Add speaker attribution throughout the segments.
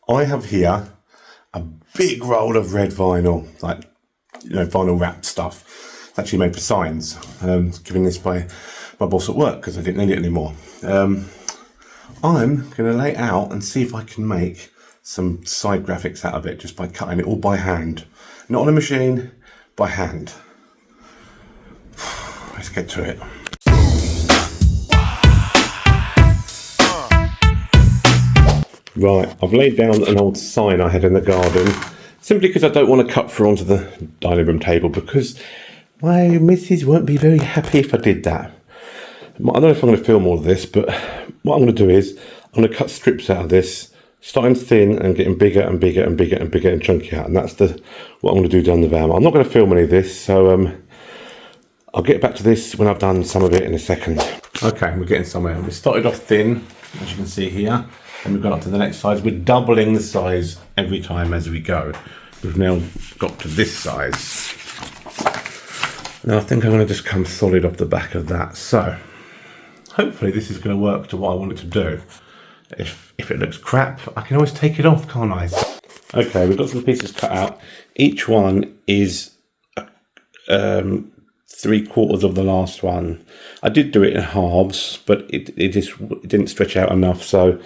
Speaker 1: I have here a big roll of red vinyl, like, vinyl wrap stuff. It's actually made for signs. Given this by my boss at work because I didn't need it anymore. I'm going to lay it out and see if I can make some side graphics out of it just by cutting it all by hand. Not on a machine, by hand. Let's get to it. Right, I've laid down an old sign I had in the garden, simply because I don't want to cut through onto the dining room table, because my missus won't be very happy if I did that. I don't know if I'm going to film all of this, but what I'm going to do is I'm going to cut strips out of this, starting thin and getting bigger and bigger and bigger and bigger and chunky out, and that's what I'm going to do down the van. I'm not going to film any of this, so I'll get back to this when I've done some of it in a second. Okay, we're getting somewhere. We started off thin, as you can see here, and we've gone up to the next size. We're doubling the size every time as we go. We've now got to this size. Now I think I'm going to just come solid off the back of that. So hopefully this is going to work to what I want it to do. If it looks crap, I can always take it off, can't I? Okay, we've got some pieces cut out. Each one is 3/4 of the last one. I did do it in halves, but it didn't stretch out enough. So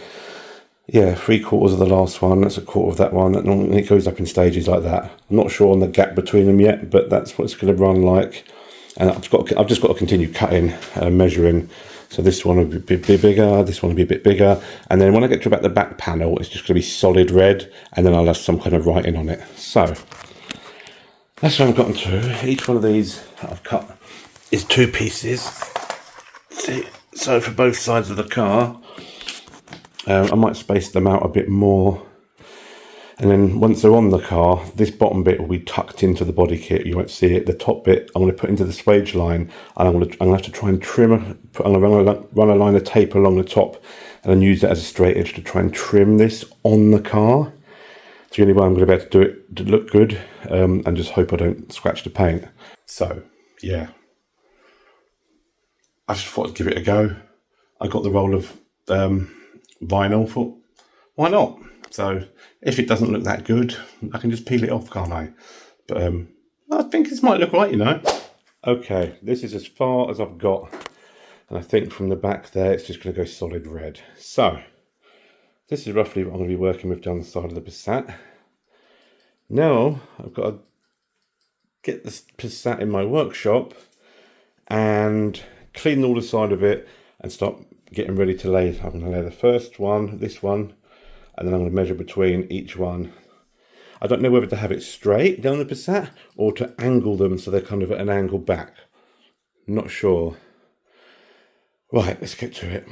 Speaker 1: yeah, 3/4 of the last one. That's 1/4 of that one, and it goes up in stages like that. I'm not sure on the gap between them yet, but that's what it's going to run like. And I've just got to continue cutting, measuring. So this one will be a bit bigger, this one will be a bit bigger, and then when I get to about the back panel, it's just going to be solid red, and then I'll have some kind of writing on it. So that's what I've gotten to. Each one of these I've cut is 2 pieces. See, so for both sides of the car, I might space them out a bit more. And then once they're on the car, this bottom bit will be tucked into the body kit. You won't see it. The top bit I'm going to put into the swage line, and I'm going to have to try and trim. I'm going to run a line of tape along the top, and then use that as a straight edge to try and trim this on the car. It's the only way I'm going to be able to do it to look good, and just hope I don't scratch the paint. So yeah, I just thought I'd give it a go. I got the roll of vinyl. Thought, why not? So if it doesn't look that good, I can just peel it off, can't I? But I think this might look right, Okay, this is as far as I've got. And I think from the back there, it's just going to go solid red. So this is roughly what I'm going to be working with down the side of the Passat. Now I've got to get this Passat in my workshop and clean all the side of it and start getting ready to lay. I'm going to lay the first one, this one, and then I'm going to measure between each one. I don't know whether to have it straight down the Passat or to angle them so they're kind of at an angle back. Not sure. Right, let's get to it.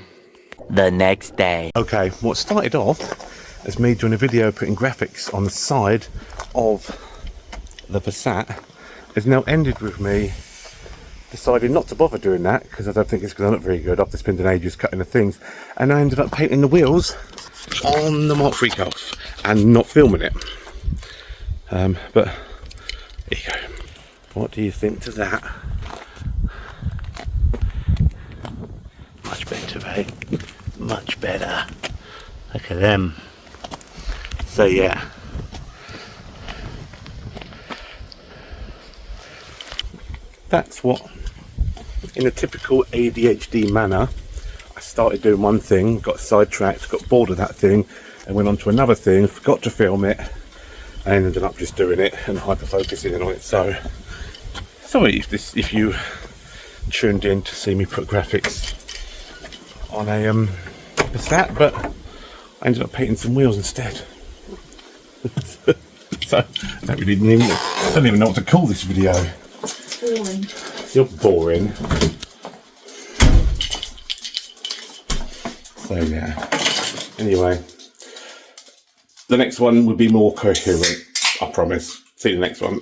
Speaker 2: The next day.
Speaker 1: Okay, what started off as me doing a video putting graphics on the side of the Passat has now ended with me decided not to bother doing that because I don't think it's going to look very good after spending ages cutting the things, and I ended up painting the wheels on the Mark III Golf and not filming it. But there you go. What do you think to that? Much better, eh? Much better. Look at them. So yeah. That's what, in a typical ADHD manner, I started doing one thing, got sidetracked, got bored of that thing, and went on to another thing, forgot to film it, and ended up just doing it and hyper-focusing on it. So, sorry if you tuned in to see me put graphics on a Passat, but I ended up painting some wheels instead. So, I don't even know what to call this video.
Speaker 3: Boring.
Speaker 1: You're boring. So yeah. Anyway, the next one would be more coherent, I promise. See you in the next one.